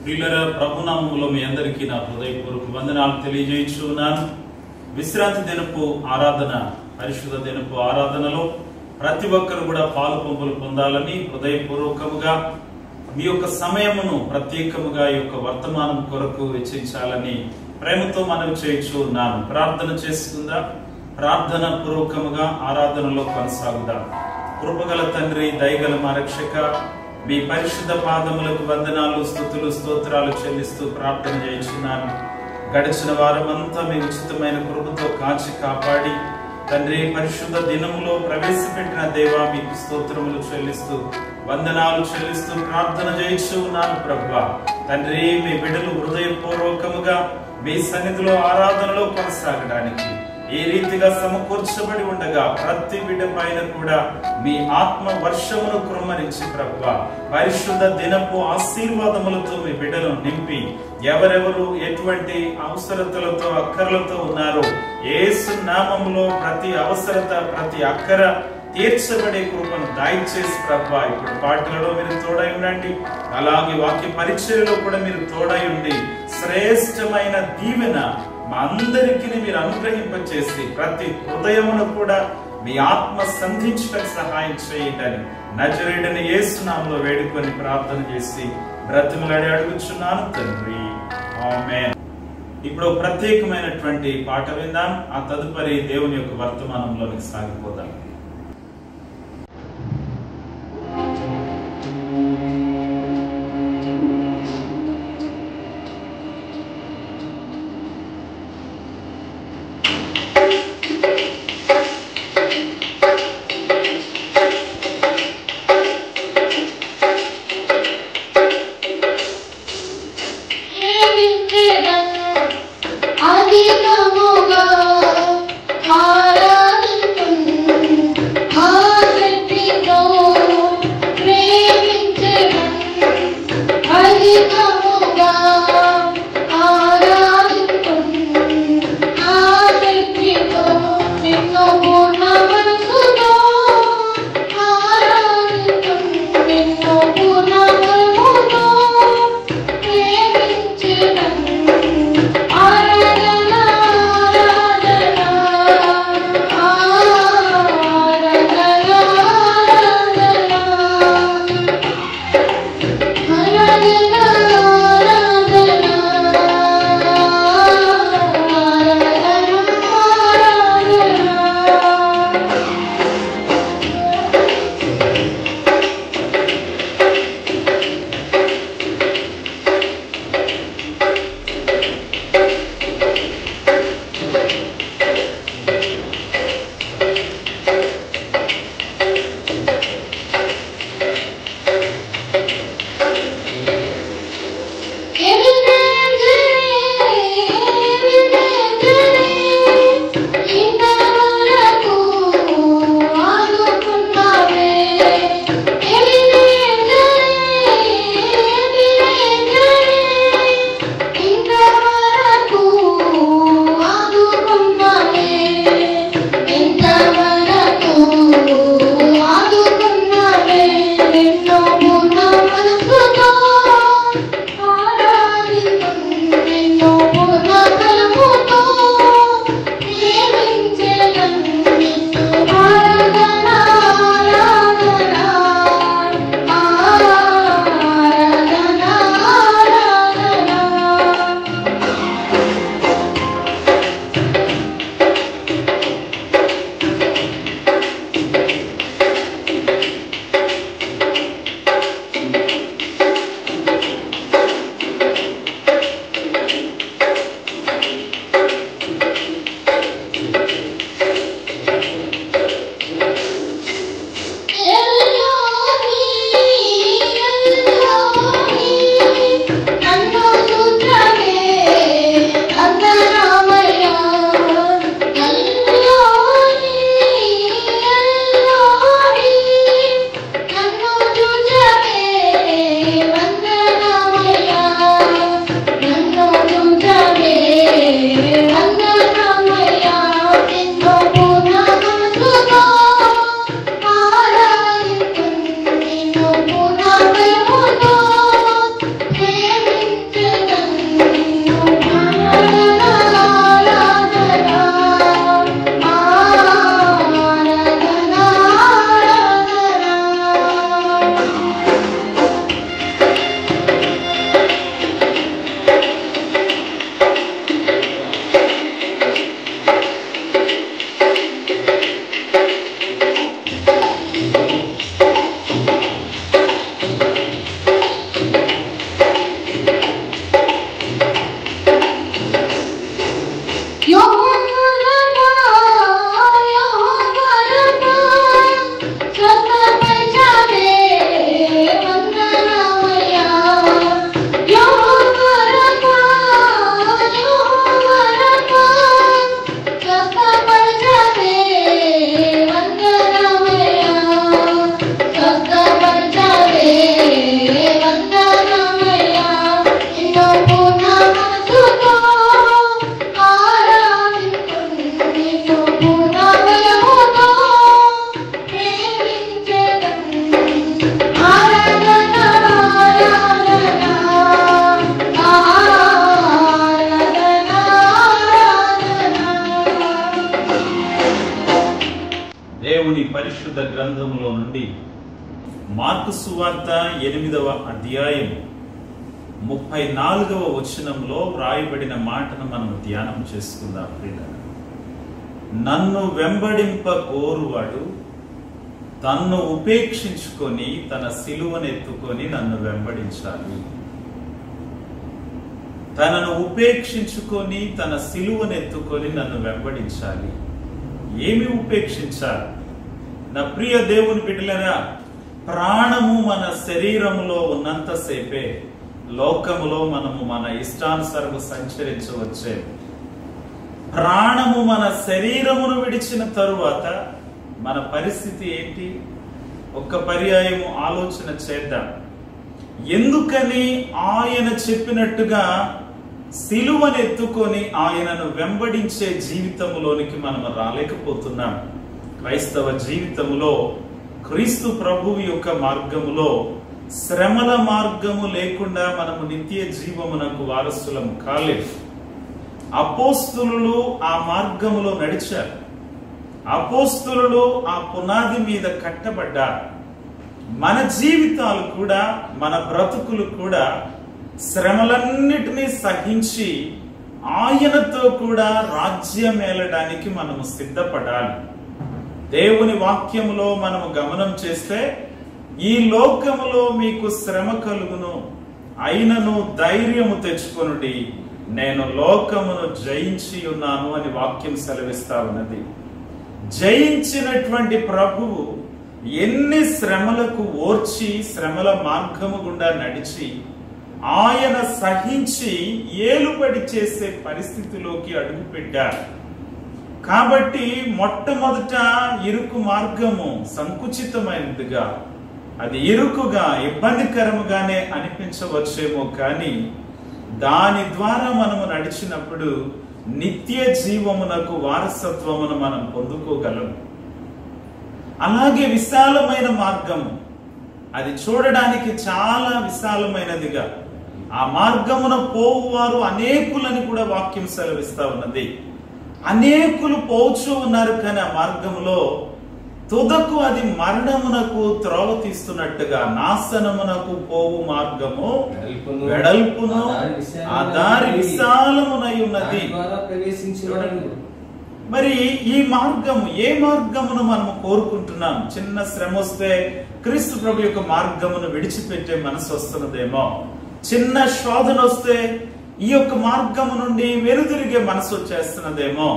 ప్రియులరా, ప్రభునామములో మీ అందరికీ నా హృదయపూర్వక వందనాలు తెలియజేయుచున్నాను. విశ్రాంతి దినపు ఆరాధన, పరిశుద్ధ దినపు ఆరాధనలో ప్రతి ఒక్కరు కూడా పాలు పంపులు పొందాలని హృదయపూర్వకముగా మీ యొక్క సమయమును ప్రత్యేకముగా ఈ యొక్క వర్తమానం కొరకు వెచ్చించాలని ప్రేమతో మనవి చేయుచున్నాను. ప్రార్థన చేసుకుందా, ప్రార్థన పూర్వకముగా ఆరాధనలో కొనసాగుదాం. కృపగల తండ్రి, దయగల మా రక్షక, మీ పరిశుద్ధ పాదములకు వందనాలు, స్తుతులు, స్తోత్రాలు చెల్లిస్తూ ప్రార్థన చేయించున్నాను. గడిచిన వారమంతా మీ ఉచితమైన కృపతో కాచి కాపాడి తండ్రి, పరిశుద్ధ దినములో ప్రవేశపెట్టిన దేవా, మీకు స్తోత్రములు చెల్లిస్తూ వందనాలు చెల్లిస్తూ ప్రార్థన చేయించున్నాను. ప్రభువా తండ్రి, మీ బిడ్డలు హృదయపూర్వకముగా మీ సన్నిధిలో ఆరాధనలో కొనసాగడానికి ఈ రీతిగా సమకూర్చబడి ఉండగా ప్రతి బిడ్డ పైన కూడా మీ ఆత్మ వర్షమును కుమ్మరించి ప్రభువా పరిశుద్ధ దినపు ఆశీర్వాదములతో మీ బిడ్డలను నింపి ఎవరెవరు ఎటువంటి అవసరతలతో అక్కరలతో ఉన్నారో యేసు నామములో ప్రతి అవసరత, ప్రతి అక్కర తీర్చబడే కృపను దయచేసి ప్రభువా ఇప్పుడు పాటలలో మీరు తోడై ఉండండి. అలాగే వాక్య పరిచర్యలో కూడా మీరు తోడై ఉండి శ్రేష్టమైన దీవెన మా అందరికీ మీరు అనుగ్రహింపచేసి ప్రతి హృదయమును కూడా మీ ఆత్మ సంధించడానికి సహాయం చేయండి. నజరేయుడైన యేసు నామములో వేడుకొని ప్రార్థన చేసి బ్రతిమలాడి అడుగుచున్నాను తండ్రి, ఆమేన్. ఇప్పుడు ప్రత్యేకమైనటువంటి పాట విందాం. ఆ తదుపరి దేవుని యొక్క వర్తమానంలోనికి సాగిపోదాం. ఆదినముగా ఆరాధింతును గ్రంథంలో నుండి మార్కు సువార్త 8వ అధ్యాయం 34వ వచనంలో వ్రాయబడిన మాటను మనం ధ్యానం చేసుకుందాం. ప్రియులారా, నన్ను వెంబడింప కోరువాడు తన్ను ఉపేక్షించుకొని తన సిలువను ఎత్తుకొని నన్ను వెంబడించాలి. తనను ఉపేక్షించుకొని తన సిలువను ఎత్తుకొని నన్ను వెంబడించాలి. ఏమి ఉపేక్షించాలి? నా ప్రియ దేవుని బిడ్డలారా, ప్రాణము మన శరీరములో ఉన్నంతసేపే లోకములో మనము మన ఇష్టానుసారము సంచరించవచ్చే. ప్రాణము మన శరీరమును విడిచిన తరువాత మన పరిస్థితి ఏంటి? ఒక్క పర్యాయము ఆలోచన చేద్దాం. ఎందుకని ఆయన చెప్పినట్టుగా సిలువను ఎత్తుకొని ఆయనను వెంబడించే జీవితంలోనికి మనం రాలేకపోతున్నాం? క్రైస్తవ జీవితంలో క్రీస్తు ప్రభువు యొక్క మార్గములో శ్రమల మార్గము లేకుండా మనము నిత్య జీవమునకు వారసులం కాలేదు. అపోస్తులు ఆ మార్గములో నడిచారు. అపోస్తులు ఆ పునాది మీద కట్టబడ్డారు. మన జీవితాలు కూడా, మన బ్రతుకులు కూడా శ్రమలన్నిటినీ సహించి ఆయనతో కూడా రాజ్యం ఏలడానికి మనము సిద్ధపడాలి. దేవుని వాక్యములో మనము గమనం చేస్తే, ఈ లోకములో మీకు శ్రమ కలుగును, అయినను ధైర్యము తెచ్చుకొనుడి, నేను లోకమును జయించి ఉన్నాను అని వాక్యం సెలవిస్తా ఉన్నది. జయించినటువంటి ప్రభువు ఎన్ని శ్రమలకు ఓర్చి శ్రమల మార్గము గుండా నడిచి ఆయన సహించి ఏలుబడి చేసే పరిస్థితిలోకి అడుగుపెట్టారు. కాబట్టి మొట్టమొదట ఇరుకు మార్గము సంకుచితమైనదిగా, అది ఇరుకుగా ఇబ్బందికరముగానే అనిపించవచ్చేమో, కానీ దాని ద్వారా మనము నడిచినప్పుడు నిత్య జీవమునకు వారసత్వమును మనం పొందుకోగలం. అలాగే విశాలమైన మార్గము, అది చూడడానికి చాలా విశాలమైనదిగా, ఆ మార్గమున పోవువారు అనేకులని కూడా వాక్యం సెలవిస్తా ఉన్నది. అనేకులు పోవచ్చు ఉన్నారు, కానీ ఆ మార్గములో తుదకు అది మరణమునకు త్రోవ తీస్తున్నట్టుగా, నాశనమునకు పోవు మార్గము వెడల్పును, ఆ దారి విశాలమునై ఉన్నది. మరి ఈ మార్గము, ఏ మార్గమును మనము కోరుకుంటున్నాం? చిన్న శ్రమ వస్తే క్రీస్తు ప్రభు యొక్క మార్గమును విడిచిపెట్టే మనసు వస్తున్నదేమో. చిన్న శోధన వస్తే ఈ యొక్క మార్గము నుండి వెనుదిరిగే మనసు వచ్చేస్తున్నదేమో.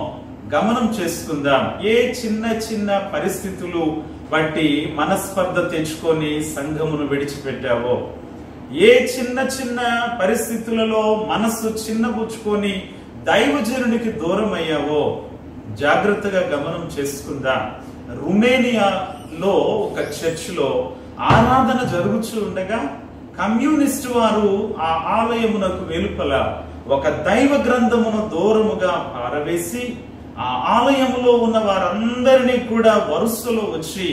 గమనం చేసుకుందాం. ఏ చిన్న చిన్న పరిస్థితులు బట్టి మనస్పర్ధ తెచ్చుకొని సంఘమును విడిచిపెట్టావో, ఏ చిన్న చిన్న పరిస్థితులలో మనస్సు చిన్నబుచ్చుకొని దైవజనునికి దూరం అయ్యావో జాగ్రత్తగా గమనం చేసుకుందాం. రుమేనియాలో ఒక చర్చిలో ఆరాధన జరుగుతూ ఉండగా కమ్యూనిస్టు వారు ఆ ఆలయమునకు వెలుపల ఒక దైవ గ్రంథమును దూరముగా పారవేసి ఆ ఆలయములో ఉన్న వారందరినీ కూడా వరుసలో వచ్చి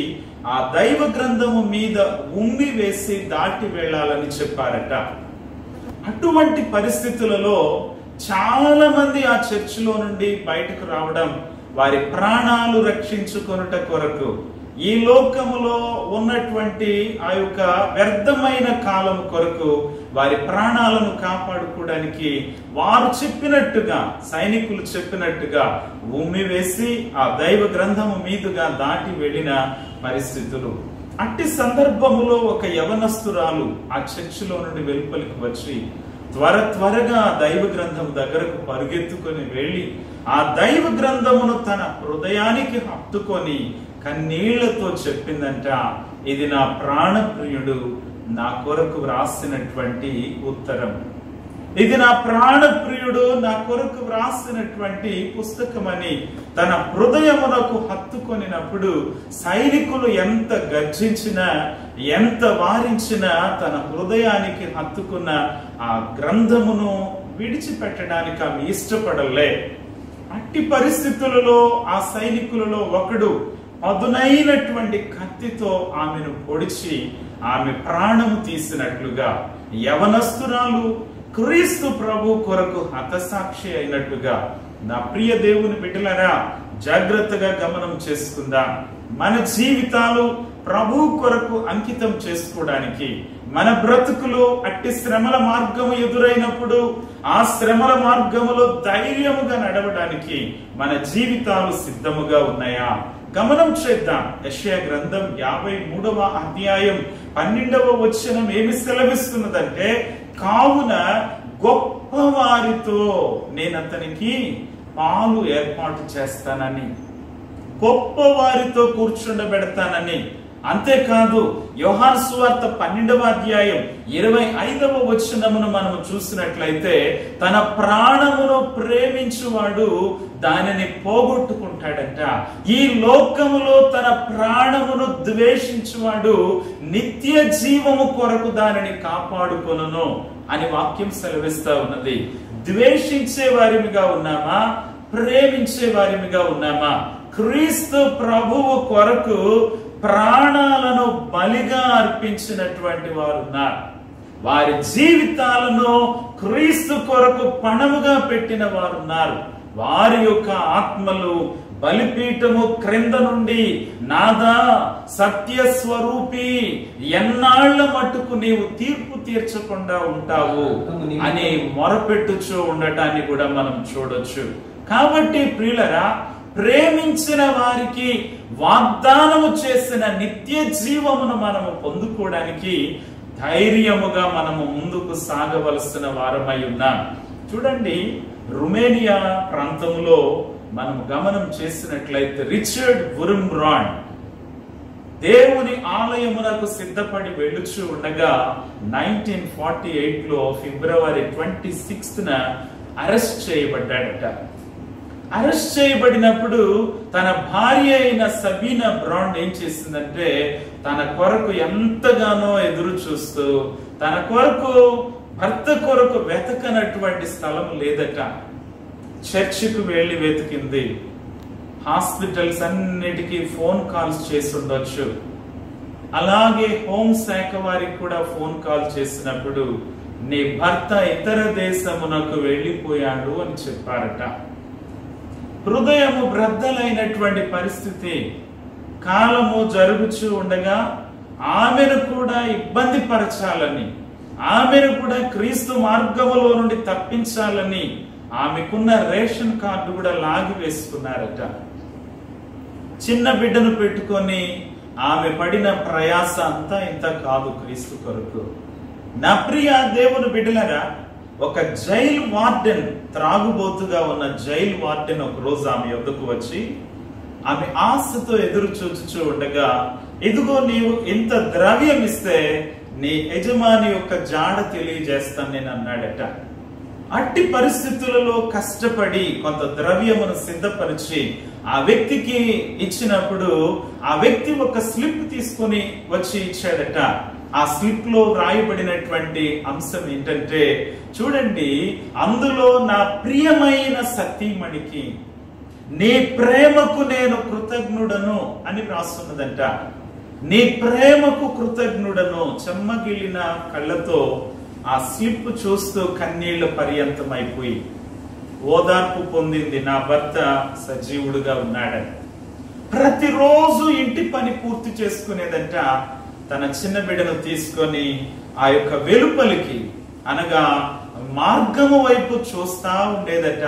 ఆ దైవ గ్రంథము మీద ఉమ్మి వేసి దాటి వెళ్ళాలని చెప్పారట. అటువంటి పరిస్థితులలో చాలా మంది ఆ చర్చిలో నుండి బయటకు రావడం, వారి ప్రాణాలు రక్షించుకొనుట కొరకు, ఈ లోకములో ఉన్నటువంటి ఆ యొక్క వ్యర్థమైన కాలం కొరకు వారి ప్రాణాలను కాపాడుకోవడానికి వారు చెప్పినట్టుగా, సైనికులు చెప్పినట్టుగా ఉమ్మి వేసి ఆ దైవ గ్రంథము మీదుగా దాటి వెళ్ళిన పరిస్థితులు. అట్టి సందర్భములో ఒక యవనస్తురాలు ఆ చర్చిలో నుండి వెలుపలికి వచ్చి త్వరగా దైవ గ్రంథం దగ్గరకు పరుగెత్తుకొని వెళ్ళి ఆ దైవ గ్రంథమును తన హృదయానికి హత్తుకొని కన్నీళ్లతో చెప్పిందంట, ఇది నా ప్రాణప్రియుడు నా కొరకు వ్రాసినటువంటి ఉత్తరం, ఇది నా ప్రాణప్రియుడు నా కొరకు వ్రాసినటువంటి పుస్తకమని తన హృదయమునకు హత్తుకొనినప్పుడు సైనికులు ఎంత గర్జించినా, ఎంత వారించినా తన హృదయానికి హత్తుకున్న ఆ గ్రంథమును విడిచిపెట్టడానికి ఆమె ఇష్టపడలే. అట్టి పరిస్థితులలో ఆ సైనికులలో ఒకడు పదునైనటువంటి కత్తితో ఆమెను పొడిచి ఆమె ప్రాణము తీసినట్లుగా, యవనస్తురాలు క్రీస్తు ప్రభు కొరకు హతసాక్షి అయినట్టుగా, నా ప్రియ దేవుని బిడ్డలారా, జాగ్రత్తగా గమనం చేసుకుందాం. మన జీవితాలు ప్రభు కొరకు అంకితం చేసుకోవడానికి, మన బ్రతుకులు అట్టి శ్రమల మార్గము ఎదురైనప్పుడు ఆ శ్రమల మార్గములో ధైర్యముగా నడవడానికి మన జీవితాలు సిద్ధముగా ఉన్నాయా? గమనం చేద్దాం. యెషయా గ్రంథం 53వ అధ్యాయం 12వ వచనం ఏమి సెలవిస్తున్నదంటే, కావున గొప్పవారితో నేను అతనికి పాలు ఏర్పాటు చేస్తానని, గొప్ప వారితో కూర్చుండబెడతానని. అంతేకాదు యోహాను సువార్త 12వ అధ్యాయం 25వ వచనమును మనము చూసినట్లయితే, తన ప్రాణమును ప్రేమించువాడు దానిని పోగొట్టుకుంటాడంట. ఈ లోకములో తన ప్రాణమును ద్వేషించువాడు నిత్య జీవము కొరకు దానిని కాపాడుకొనును అని వాక్యం సెలవిస్తా ఉన్నది. ద్వేషించే వారిగా ఉన్నామా? ప్రేమించే వారిగా ఉన్నామా? క్రీస్తు ప్రభువు కొరకు ప్రాణాలను బలిగా అర్పించినటువంటి వారు ఉన్నారు. వారి జీవితాలను క్రీస్తు కొరకు పణముగా పెట్టిన వారు ఉన్నారు. వారి యొక్క ఆత్మలు బలిపీఠము క్రింద నుండి, నాదా సత్య స్వరూపి, ఎన్నాళ్ల మట్టుకు నీవు తీర్పు తీర్చకుండా ఉంటావు అని మొరపెట్టుచూ ఉండటాన్ని కూడా మనం చూడొచ్చు. కాబట్టి ప్రియులరా, ప్రేమించిన వారికి వాగ్దానము చేసిన నిత్య జీవమును మనము పొందుకోవడానికి ధైర్యముగా మనము ముందుకు సాగవలసిన వారమై ఉన్నాం. చూడండి, రుమేనియా ప్రాంతంలో మనం గమనం చేసినట్లయితే రిచర్డ్ వురంబ్రాండ్ దేవుని ఆలయమునకు సిద్ధపడి వెళ్ళుచూ ఉండగా 1948లో ఫిబ్రవరి 26న అరెస్ట్ చేయబడ్డాడట. అరెస్ట్ చేయబడినప్పుడు తన భార్య అయిన సబీనా బ్రాండ్ ఏం చేసిందంటే, తన కొరకు ఎంతగానో ఎదురు చూస్తూ, తన కొరకు భర్త కొరకు వెతకనటువంటి స్థలం లేదట. చర్చికి వెళ్లి వెతికింది, హాస్పిటల్స్ అన్నిటికీ ఫోన్ కాల్స్ చేసి ఉండొచ్చు, అలాగే హోంశాఖ వారికి కూడా ఫోన్ కాల్ చేసినప్పుడు నీ భర్త ఇతర దేశమునకు వెళ్లిపోయాడు అని చెప్పారట. హృదయము బ్రద్దలైనటువంటి పరిస్థితి. కాలము జరుగుచూ ఉండగా ఆమెను కూడా ఇబ్బంది పరచాలని, ఆమెను కూడా క్రీస్తు మార్గములో నుండి తప్పించాలని ఆమెకున్న రేషన్ కార్డు కూడా లాగి వేసుకున్నారట. చిన్న బిడ్డను పెట్టుకొని ఆమె పడిన ప్రయాస అంతా ఇంత కాదు క్రీస్తు కొరకు. నా ప్రియ దేవుని బిడ్డలరా, ఒక జైలు వార్డెన్, త్రాగుబోతుగా ఉన్న జైలు వార్డెన్ ఒక రోజు ఆమె యొద్దకు వచ్చి ఆమె ఆశతో ఎదురు చూచుచూ ఉండగా, ఇదిగో నీవు ఇంత ద్రవ్యం ఇస్తే నీ యజమాని యొక్క జాడ తెలియజేస్తాను నేను అన్నాడట. అట్టి పరిస్థితులలో కష్టపడి కొంత ద్రవ్యమును సిద్ధపరిచి ఆ వ్యక్తికి ఇచ్చినప్పుడు ఆ వ్యక్తి ఒక స్లిప్ తీసుకొని వచ్చి ఇచ్చాడట. ఆ స్లిప్ లో రాయబడినటువంటి అంశం ఏంటంటే, చూడండి, అందులో నా ప్రియమైన సతీమణికి నీ ప్రేమకు నేను కృతజ్ఞుడను అని రాస్తున్నదంట. నీ ప్రేమకు కృతజ్ఞుడను. చెమ్మగిలిన కళ్ళతో ఆ స్లిప్ చూస్తూ కన్నీళ్ల పర్యంతమైపోయి ఓదార్పు పొందింది. నా భర్త సజీవుడుగా ఉన్నాడని. ప్రతిరోజు ఇంటి పని పూర్తి చేసుకునేదంట. తన చిన్న బిడ్డను తీసుకొని ఆ యొక్క వెలుపలికి, అనగా మార్గము వైపు చూస్తా ఉండేదట.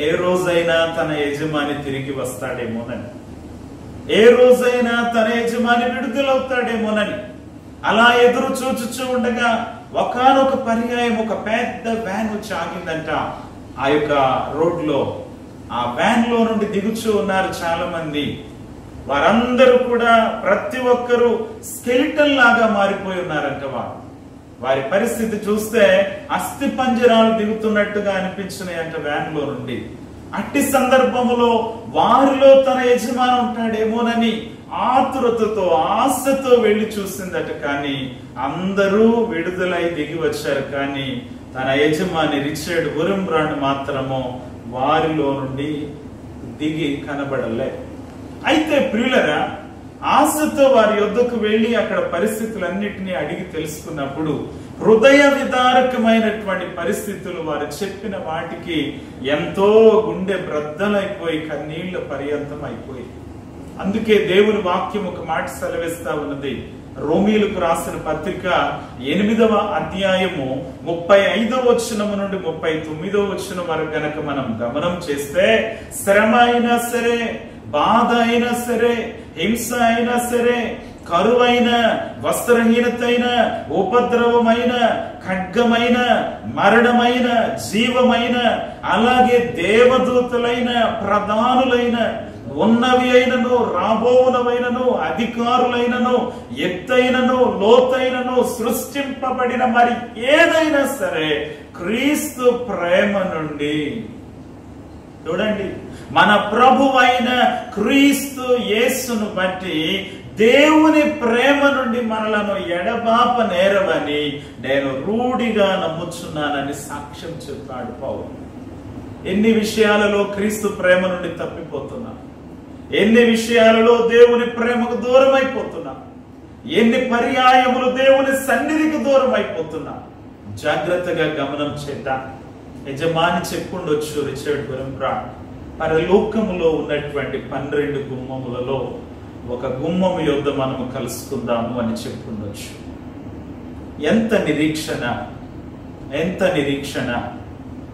ఏ రోజైనా తన యజమాని తిరిగి వస్తాడేమోనని, ఏ రోజైనా తన యజమాని విడుదలవుతాడేమోనని అలా ఎదురు చూచుచూ ఉండగా ఒకానొక పర్యాయం ఒక పెద్ద వ్యాన్ వచ్చి ఆగిందంట ఆ యొక్క రోడ్ లో. ఆ వ్యాన్ లో నుండి దిగుచూ ఉన్నారు చాలా మంది. వారందరూ కూడా ప్రతి ఒక్కరూ స్కెలిటన్ లాగా మారిపోయి ఉన్నారంట. వారి పరిస్థితి చూస్తే అస్థి పంజరాలు దిగుతున్నట్టుగా అనిపించినాయంట వ్యాన్ లో నుండి. అట్టి సందర్భములో వారిలో తన యజమాని ఉంటాడేమోనని ఆతురతతో, ఆశతో వెళ్లి చూసిందట. కానీ అందరూ విడుదలై దిగి వచ్చారు. కానీ తన యజమాని రిచర్డ్ వురంబ్రాండ్ మాత్రము వారిలో నుండి దిగి కనబడలే. అయితే ప్రియులరా, ఆశతో వారి యొద్దకు వెళ్లి అక్కడ పరిస్థితులన్నిటినీ అడిగి తెలుసుకున్నప్పుడు హృదయ విదారకమైనటువంటి పరిస్థితులు, వారు చెప్పిన వాటికి ఎంతో గుండె బ్రద్దలైపోయి కన్నీళ్ల పర్యంతం అయిపోయి. అందుకే దేవుని వాక్యం ఒక మాట సెలవిస్తా ఉన్నది. రోమీలకు రాసిన పత్రిక 8వ అధ్యాయము 35వ వచనము నుండి 39వ వచనం వరకు గనక మనం గమనం చేస్తే, శ్రమ అయినా సరే, బాధ అయినా సరే, హింస అయినా సరే, కరువైన, వస్త్రహీనతైన, ఉపద్రవమైన, ఖడ్గమైన, మరణమైన, జీవమైన, అలాగే దేవదూతలైన, ప్రధానులైన, ఉన్నవి అయినను, రాబోనవైనను, అధికారులైనను, ఎత్తైనను, లోతైనను, సృష్టింపబడిన మరి ఏదైనా సరే క్రీస్తు ప్రేమ నుండి, చూడండి, మన ప్రభువైన క్రీస్తు యేసును బట్టి దేవుని ప్రేమ నుండి మనలను ఎడబాప నేరవని నేను రూఢిగా నమ్ముచున్నానని సాక్ష్యం చెప్పాడు పౌలు. ఎన్ని విషయాలలో క్రీస్తు ప్రేమ నుండి తప్పిపోతున్నా, ఎన్ని విషయాలలో దేవుని ప్రేమకు దూరం అయిపోతున్నా, ఎన్ని పర్యాయములు దేవుని సన్నిధికి దూరం అయిపోతున్నా, జాగ్రత్తగా గమనం చేద్దాం. యజమాని చెప్పుండొచ్చు రిచర్డ్ బెరంబ్రాట్, పరలోకములో ఉన్నటువంటి 12 గుమ్మములలో ఒక గుమ్మము యొద్ద మనము కలుసుకుందాము అని చెప్పుండొచ్చు. ఎంత నిరీక్షణ, ఎంత నిరీక్షణ!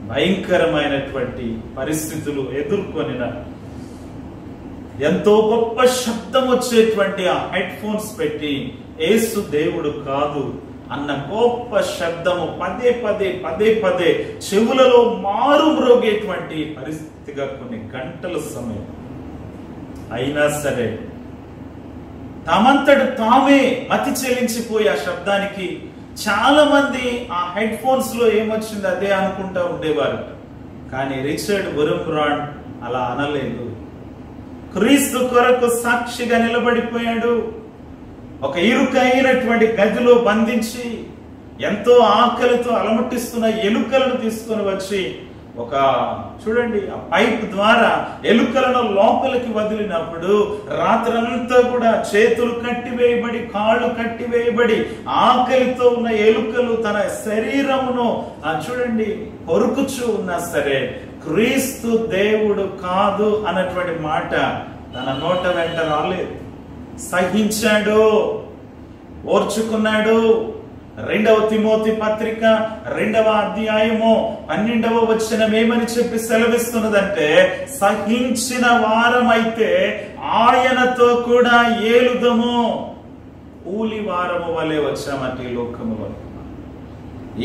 భయంకరమైనటువంటి పరిస్థితులు ఎదుర్కొనిన, ఎంతో గొప్ప శబ్దం వచ్చేటువంటి ఆ హెడ్ ఫోన్స్ పెట్టి యేసు దేవుడు కాదు అన్న గొప్ప శబ్దము పదే పదే పదే పదే చెవులలో మారు మ్రోగేటువంటి పరిస్థితిగా కొన్ని గంటల సమయం అయినా సరే తమంతట తామే మతి చెల్లించిపోయి ఆ శబ్దానికి చాలా మంది ఆ హెడ్ ఫోన్స్ లో ఏమొచ్చింది అదే అనుకుంటా ఉండేవారు. కానీ రిచర్డ్ బెరంబ్రాట్ అలా అనలేదు. క్రీస్తు కొరకు సాక్షిగా నిలబడిపోయాడు. ఒక ఇరుకైనటువంటి గదిలో బంధించి ఎంతో ఆకలితో అలమటిస్తున్న ఎలుకలను తీసుకొని వచ్చి ఒక చూడండి ఆ పైప్ ద్వారా ఎలుకలను లోపలికి వదిలినప్పుడు రాత్రంతా కూడా చేతులు కట్టివేయబడి, కాళ్ళు కట్టివేయబడి, ఆకలితో ఉన్న ఎలుకలు తన శరీరమును చూడండి కొరుకుచూ ఉన్నా సరే క్రీస్తు దేవుడు కాదు అన్నటువంటి మాట తన నోట వెంట రాలేదు. సహించాడు, ఓర్చుకున్నాడు. 2వ తిమోతి పత్రిక 2వ అధ్యాయము 12వ వచనం ఏమని చెప్పి సెలవిస్తున్నదంటే, సహించిన వారమైతే ఆయనతో కూడా ఏలుదము. కూలి వారము వలె వచ్చామంటే ఈ లోకము వరకు.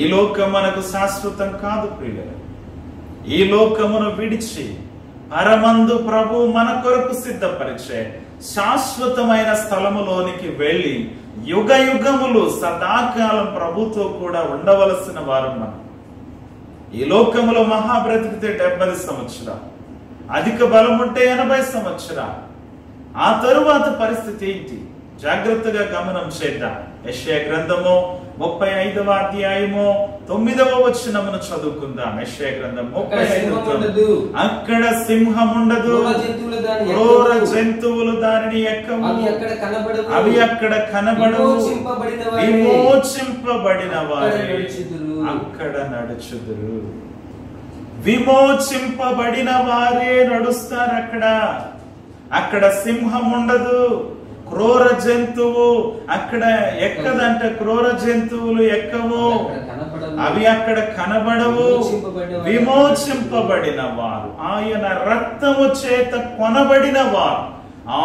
ఈ లోకం మనకు శాశ్వతం కాదు ప్రియులు. ఈ లోకమును విడిచి పరమందు ప్రభు మన కొరకు సిద్ధపరిచే శాశ్వతమైన స్థలములోనికి వెళ్లి యుగ యుగములు సదాకాలం ప్రభుతో కూడా ఉండవలసిన వారు మనం. ఈ లోకములో మహా బ్రతికితే 70 సంవత్సరాలు, అధిక బలం ఉంటే 80 సంవత్సరాలు. ఆ తరువాత పరిస్థితి ఏంటి? జాగ్రత్తగా గమనం చేద్దాం. యెషయా గ్రంథము 35వ అధ్యాయము 9వ వచనమును చదువుకుందాం. యెషయా గ్రంథం 35. అక్కడ సింహం ఉండదు, క్రూర జంతువులు దానిని ఎక్కవు, అవి అక్కడ కనబడవు, విమోచింపబడిన వారే అక్కడ నడుచుదురు. విమోచింపబడిన వారే నడుస్తారు అక్కడ. అక్కడ సింహం ఉండదు, క్రూర జంతువు అక్కడ ఎక్కదంట. క్రూర జంతువులు ఎక్కవు, అవి అక్కడ కనబడవు. విమోచింపబడిన వారు, ఆయన రక్తము చేత కొనబడిన వారు,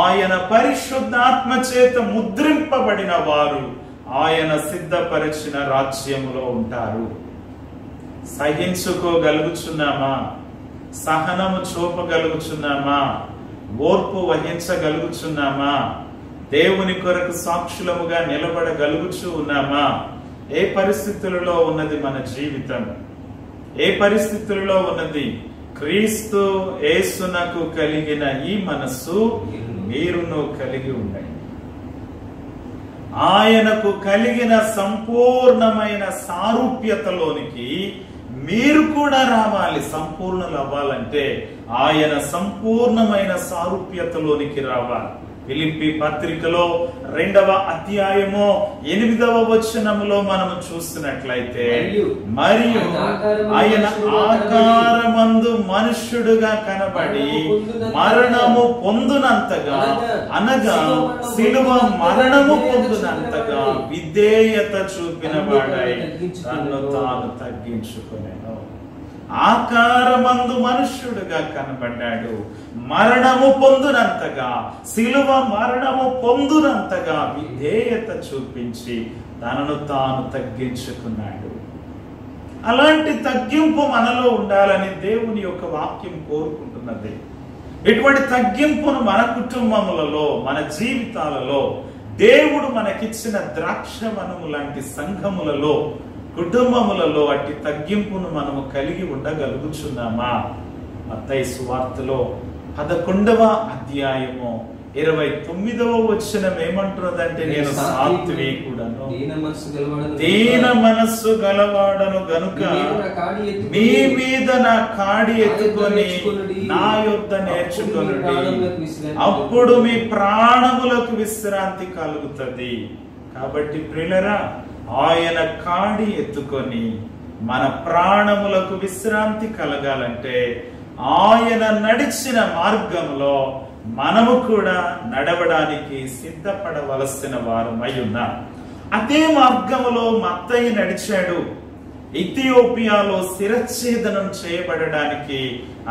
ఆయన పరిశుద్ధాత్మ చేత ముద్రింపబడిన వారు ఆయన సిద్ధపరిచిన రాజ్యములో ఉంటారు. సహించుకోగలుగుచున్నామా? సహనము చూపగలుగుచున్నామా? ఓర్పు వహించగలుగుచున్నామా? దేవుని కొరకు సాక్షులముగా నిలబడగలుగుచూ ఉన్నామా? ఏ పరిస్థితులలో ఉన్నది మన జీవితం? ఏ పరిస్థితులలో ఉన్నది? క్రీస్తు యేసునకు కలిగిన ఈ మనస్సు మీరును కలిగి ఉండండి. ఆయనకు కలిగిన సంపూర్ణమైన సారూప్యతలోనికి మీరు కూడా రావాలి. సంపూర్ణులు అవ్వాలంటే ఆయన సంపూర్ణమైన సారూప్యతలోనికి రావాలి. ఫిలిప్పీ పత్రికలో 2వ అధ్యాయము 8వ వచనములో మనము చూస్తున్నట్లయితే, మరియు ఆయన ఆకారమందు మనుష్యుడుగా కనబడి మరణము పొందునంతగా, అనగా శిలువ మరణము పొందునంతగా విధేయత చూపిన వాడై తన్ను తాను తగ్గించుకునేను. ఆకారమందు మనుష్యుడుగా కనబడ్డాడు, మరణము పొందునంతగా, శిలువ మరణము పొందునంతగా విధేయత చూపించి తనను తాను తగ్గించుకున్నాడు. అలాంటి తగ్గింపు మనలో ఉండాలని దేవుని యొక్క వాక్యం కోరుకుంటున్నది. ఇటువంటి తగ్గింపును మన కుటుంబములలో, మన జీవితాలలో, దేవుడు మనకిచ్చిన ద్రాక్షవనము లాంటి సంఘములలో, కుటుంబములలో అట్టి తగ్గింపును మనము కలిగి ఉండగలుగుచున్నామా? మత్తయి సువార్తలో 11వ అధ్యాయము 29వ వచనం ఏమంటున్నదంటే, నేను సాత్వికుడను, దీన మనస్సు గలవాడను గనుక మీ మీద నా కాడి ఎత్తుకొని నా యొద్ద నేర్చుకొనుడి, అప్పుడు మీ ప్రాణములకు విశ్రాంతి కలుగుతుంది. కాబట్టి ప్రియులారా, ఆయన కాడి ఎత్తుకొని మన ప్రాణములకు విశ్రాంతి కలగాలంటే ఆయన నడిచిన మార్గంలో మనము కూడా నడవడానికి సిద్ధపడవలసిన వారమై ఉన్నాం. అదే మార్గములో మత్తయి నడిచాడు. ఇథియోపియాలో శిరచ్ఛేదనం చేయబడడానికి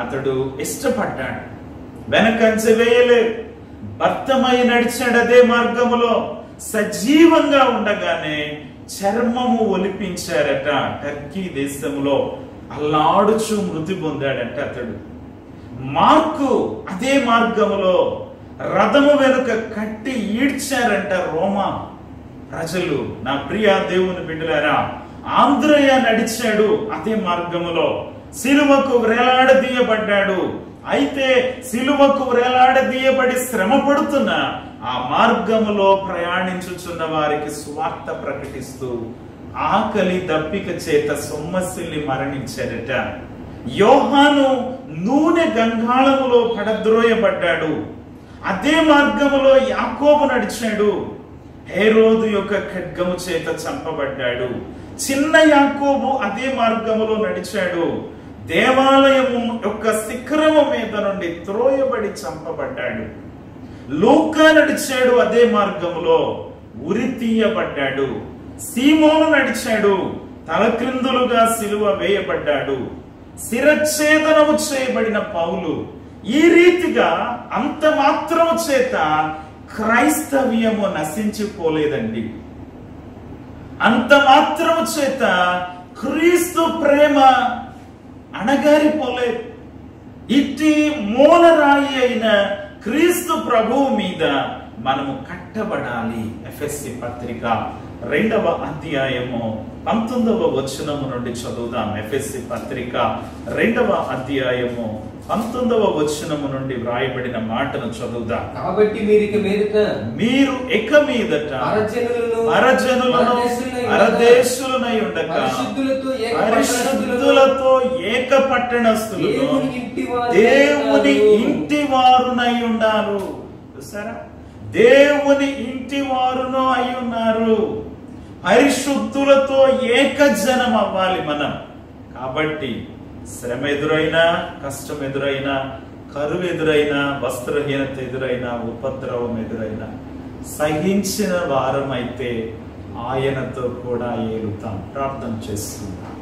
అతడు ఇష్టపడ్డాడు, వెనకంజ వేయలేదు. భర్తమై నడిచాడు అదే మార్గములో. సజీవంగా ఉండగానే చర్మము ఒలిపించారట. టర్కీ దేశంలో అల్లాడుచు మృతి పొందాడంట అతడు. మార్కు అదే మార్గములో రథము వెనుక కట్టి ఈడ్చారంట రోమా ప్రజలు. నా ప్రియ దేవుని బిడ్డలారా, ఆంద్రయ నడిచాడు అదే మార్గములో. సిలువకు వేలాడదీయబడ్డాడు. అయితే సిలువకు వేలాడదీయబడి శ్రమ పడుతున్న ఆ మార్గములో ప్రయాణించుచున్న వారికి సువార్త ప్రకటిస్తూ ఆకలి దప్పిక చేత సొమ్మసిల్లి మరణించారట. యోహాను నూనె గంగాళములో పడద్రోయబడ్డాడు. అదే మార్గములో యాకోబు నడిచాడు. హేరోదు యొక్క ఖడ్గము చేత చంపబడ్డాడు. చిన్న యాకోబు అదే మార్గములో నడిచాడు. దేవాలయము యొక్క శిఖరము మీద నుండి త్రోయబడి చంపబడ్డాడు. లూకా నడిచాడు అదే మార్గములో, ఉరి తీయబడ్డాడు. సీమోను నడిచాడు, తలక్రిందులుగా సిలువ వేయబడ్డాడు. శిరచ్ఛేదనము చేయబడిన పౌలు. ఈ రీతిగా అంత మాత్రము చేత క్రైస్తవ్యము నశించిపోలేదండి. అంత మాత్రము చేత క్రీస్తు ప్రేమ అణగారిపోలేదు. ఇట్టి మూలరాయి అయిన క్రీస్తు ప్రభువు మీద మనము కట్టబడాలి. ఎఫెసీ పత్రిక 2వ అధ్యాయము 19వ వచనము నుండి చదువుదాం. ఎఫెసీ పత్రిక 2వ అధ్యాయము 19వ వచనము నుండి వ్రాయబడిన మాటను చదువుదాం. కాబట్టి మీరు ఇక మీదట పరజనులను పరదేశులనై ఉండక పరిశుద్ధులతో ఏక పట్టణస్థులను దేవుని ఇంటి వారునై ఉండారు. చూసారా, దేవుని ఇంటి వారును అయి ఉన్నారు. పరిశుద్ధులతో ఏక జనం అవ్వాలి మనం. కాబట్టి శ్రమ ఎదురైనా, కష్టం ఎదురైనా, కరువు ఎదురైనా, వస్త్రహీనత ఎదురైనా, ఉపద్రవం ఎదురైనా సహించిన వారమైతే ఆయనతో కూడా ఏలుతాం. ప్రార్థన చేస్తున్నాం.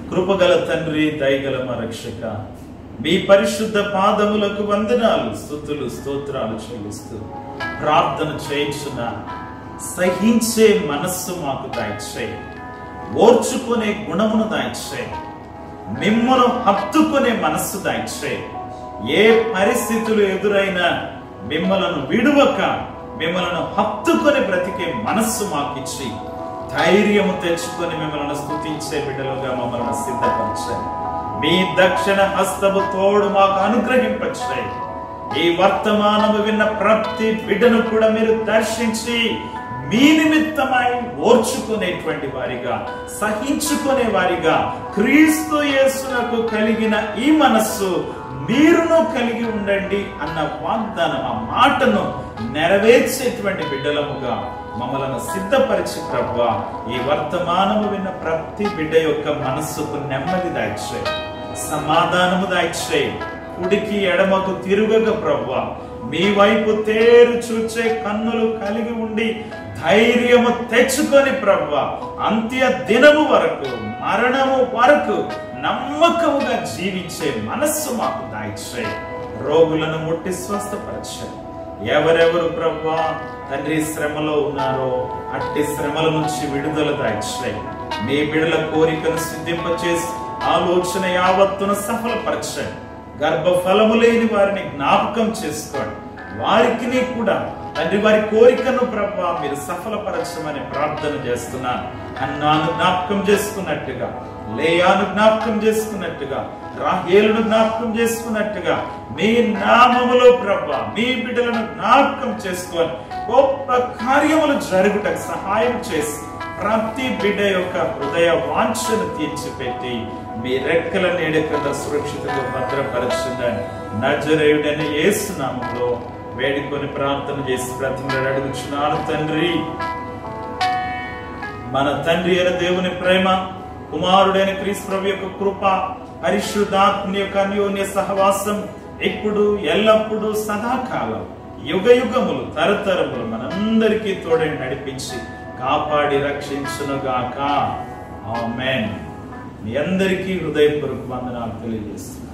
కృపగల తండ్రి, దయగల మా రక్షక, మీ పరిశుద్ధ పాదములకు వందనాలు, స్తుతులు, స్తోత్రాలు చెల్లిస్తూ ప్రార్థన చేయించున్న సహించే మనస్సు మాకు దయచేయి. ఓర్చుకునే గుణమును దయచేయి. మిమ్మల్ని హత్తుకునే మనస్సు దయచేయి. ఏ పరిస్థితులు ఎదురైనా మిమ్మలను విడువక మిమ్మలను హత్తుకొని బ్రతికే మనస్సు మాకిచ్చి ధైర్యము తెచ్చుకొని మిమ్మల్ని స్తుతించే బిడ్డలుగా మమ్మల్ని సిద్ధపరచండి. మీ దక్షిణ హస్తము తోడు మాకు అనుగ్రహింపచేయి. ఈ వర్తమానము విన్న ప్రతి బిడ్డను కూడా మీరు దర్శించి మీ నిమిత్తమై ఓర్చుకునేటువంటి వారిగా, సహించుకునే వారిగా, క్రీస్తు యేసునకు కలిగిన ఈ మనస్సు మీరును కలిగి ఉండండి అన్న వాగ్దానం, ఆ మాటను నెరవేర్చేటువంటి బిడ్డలముగా మమ్మలను సిద్ధపరిచి ప్రభువా, ఈ వర్తమానము విన్న ప్రతి బిడ్డ యొక్క మనస్సుకు నెమ్మది దాయిచేయి, సమాధానము దాయిచేయి. కుడికి ఎడమకు తిరుగక ప్రభువా, మీ వైపు తేరు చూచే కన్నులు కలిగి ఉండి ధైర్యము తెచ్చుకొని ప్రభువా, అంత్య దినము వరకు, మరణము వరకు నమ్మకముగా జీవించే మనస్సు మాకు దాయిచేయి. రోగులను ముట్టి స్వస్థపరచండి. ఎవరెవరు ప్రభువా తండ్రి శ్రమలో ఉన్నారో అట్టి శ్రమల నుంచి విడుదల దాయిచేయి. మీ బిడ్డల కోరికను సిద్ధింపచేసి ఆలోచన యావత్తును సఫలపరచండి. గర్భఫలము లేని వారిని జ్ఞాపకం చేసుకోండి. వారికి కూడా తండ్రి వారి కోరికను ప్రభువా మీరు సఫలపరచమని ప్రార్థన చేస్తున్నాను. అన్నాను జ్ఞాపకం చేసుకున్నట్టుగా, లేయాను జ్ఞాపకం చేసుకున్నట్టుగా, రాహేలును జ్ఞాపకం చేసుకున్నట్టుగా మీ నామములో ప్రభువా మీ బిడ్డలను జ్ఞాపకం చేసుకొని గొప్ప కార్యములు జరుగుటకు సహాయం చేసి ప్రతి బిడ్డ యొక్క హృదయ వాంఛను తీర్చిపెట్టి మీ రెక్కల నీడ కింద సురక్షితంగా భద్రపరచుందని నజరేయుడైన యేసు నామములో వేడుకొని ప్రార్థన చేసి బ్రతిమలాడి అడుగుచున్నాను తండ్రి. మన తండ్రి అయిన దేవుని ప్రేమ, కుమారుడైన క్రీస్తు ప్రభు యొక్క కృప, పరిశుద్ధాత్మ యొక్క అన్యోన్య సహవాసం ఇప్పుడు ఎల్లప్పుడూ సదాకాలం యుగ యుగములు తరతరములు మనందరికీ తోడై నడిపించి కాపాడి రక్షించునుగాక. ఆమేన్. మీ అందరికీ హృదయపూర్వక వందనాలు తెలియజేస్తున్నాను.